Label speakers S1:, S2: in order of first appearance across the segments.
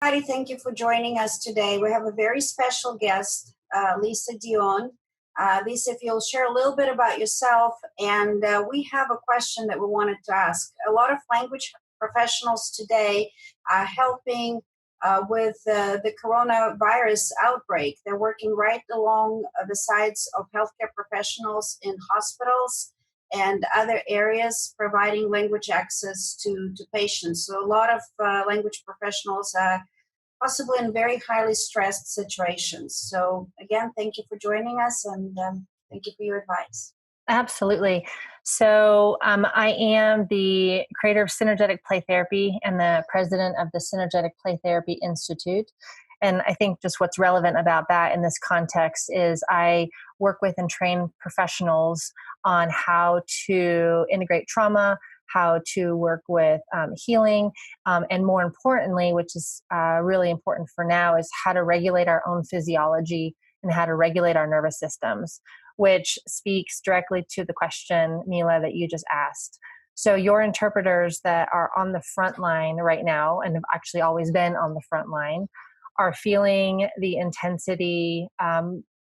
S1: Everybody, thank you for joining us today. We have a very special guest, Lisa Dion. Lisa, if you'll share a little bit about yourself, and we have a question that we wanted to ask. A lot of language professionals today are helping with the coronavirus outbreak. They're working right along the sides of healthcare professionals in hospitals and other areas, providing language access to patients. So a lot of language professionals are possibly in very highly stressed situations. So again, thank you for joining us, and thank you for your advice.
S2: Absolutely. So I am the creator of Synergetic Play Therapy and the president of the Synergetic Play Therapy Institute. And I think just what's relevant about that in this context is I work with and train professionals on how to integrate trauma, how to work with healing, and more importantly, which is really important for now, is how to regulate our own physiology and how to regulate our nervous systems, which speaks directly to the question, Mila, that you just asked. So your interpreters that are on the front line right now and have actually always been on the front line are feeling the intensity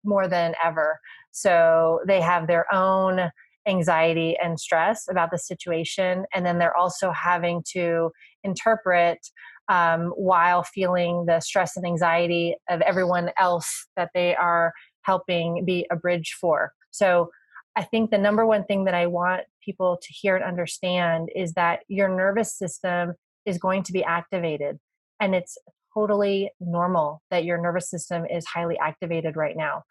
S2: more than ever. So they have their own anxiety and stress about the situation, and then they're also having to interpret while feeling the stress and anxiety of everyone else that they are helping be a bridge for. So I think the number one thing that I want people to hear and understand is that your nervous system is going to be activated, and it's totally normal that your nervous system is highly activated right now.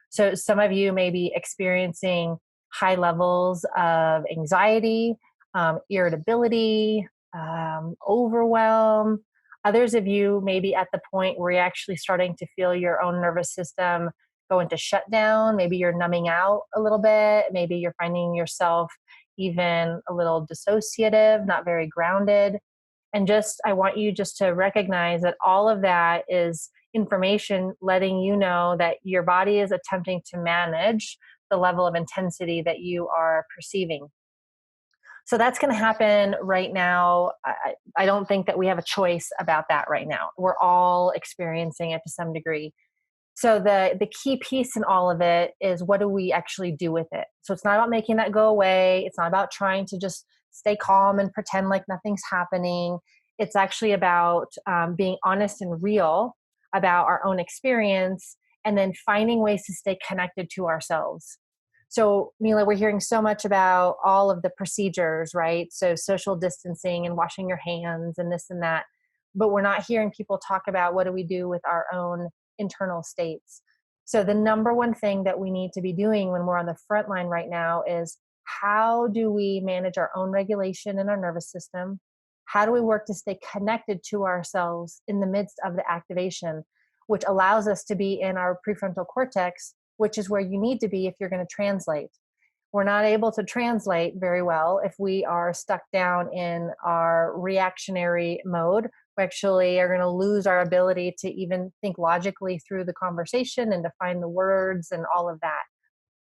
S2: So some of you may be experiencing high levels of anxiety, irritability, overwhelm. Others of you may be at the point where you're actually starting to feel your own nervous system go into shutdown. Maybe you're numbing out a little bit. Maybe you're finding yourself even a little dissociative, not very grounded. And I want you just to recognize that all of that is information letting you know that your body is attempting to manage the level of intensity that you are perceiving. So that's going to happen right now. I don't think that we have a choice about that right now. We're all experiencing it to some degree. So the key piece in all of it is, what do we actually do with it? So it's not about making that go away. It's not about trying to just stay calm and pretend like nothing's happening. It's actually about being honest and real about our own experience, and then finding ways to stay connected to ourselves. So, Mila, we're hearing so much about all of the procedures, right? So social distancing and washing your hands and this and that. But we're not hearing people talk about, what do we do with our own internal states. So the number one thing that we need to be doing when we're on the front line right now is, how do we manage our own regulation in our nervous system? How do we work to stay connected to ourselves in the midst of the activation, which allows us to be in our prefrontal cortex, which is where you need to be if you're going to translate. We're not able to translate very well if we are stuck down in our reactionary mode. We actually are going to lose our ability to even think logically through the conversation and to find the words and all of that.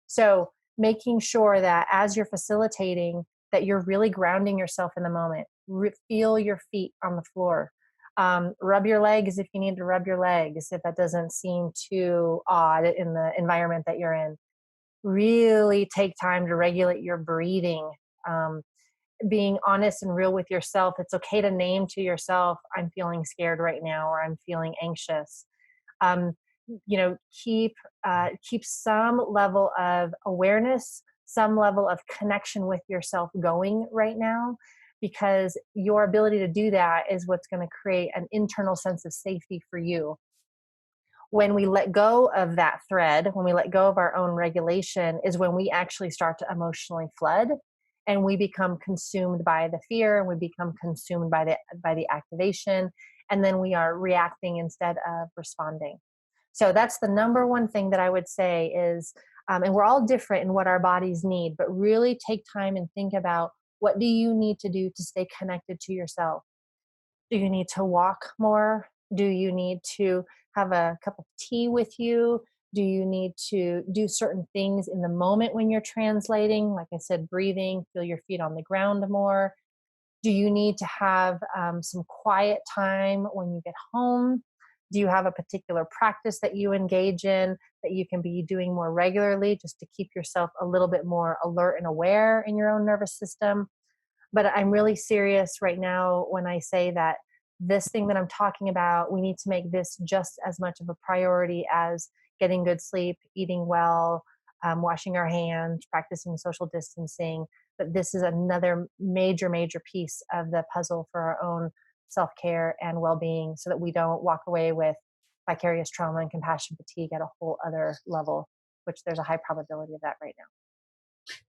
S2: So making sure that as you're facilitating, that you're really grounding yourself in the moment. Feel your feet on the floor. Rub your legs if you need to rub your legs, if that doesn't seem too odd in the environment that you're in. Really take time to regulate your breathing. Being honest and real with yourself. It's okay to name to yourself, I'm feeling scared right now, or I'm feeling anxious. Keep some level of awareness, some level of connection with yourself going right now, because your ability to do that is what's going to create an internal sense of safety for you. When we let go of that thread, when we let go of our own regulation, is when we actually start to emotionally flood, and we become consumed by the fear, and we become consumed by the activation, and then we are reacting instead of responding. So that's the number one thing that I would say is, and we're all different in what our bodies need, but really take time and think about, what do you need to do to stay connected to yourself? Do you need to walk more? Do you need to have a cup of tea with you? Do you need to do certain things in the moment when you're translating? Like I said, breathing, feel your feet on the ground more. Do you need to have some quiet time when you get home? Do you have a particular practice that you engage in that you can be doing more regularly just to keep yourself a little bit more alert and aware in your own nervous system? But I'm really serious right now when I say that this thing that I'm talking about, we need to make this just as much of a priority as getting good sleep, eating well, washing our hands, practicing social distancing. But this is another major, major piece of the puzzle for our own self care and well being so that we don't walk away with vicarious trauma and compassion fatigue at a whole other level, which there's a high probability of that right now.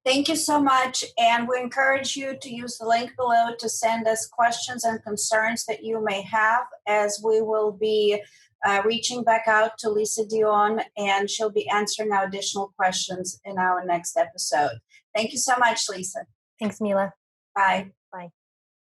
S1: Thank you so much. And we encourage you to use the link below to send us questions and concerns that you may have, as we will be reaching back out to Lisa Dion, and she'll be answering our additional questions in our next episode. Thank you so much, Lisa.
S2: Thanks, Mila.
S1: Bye.
S2: Bye.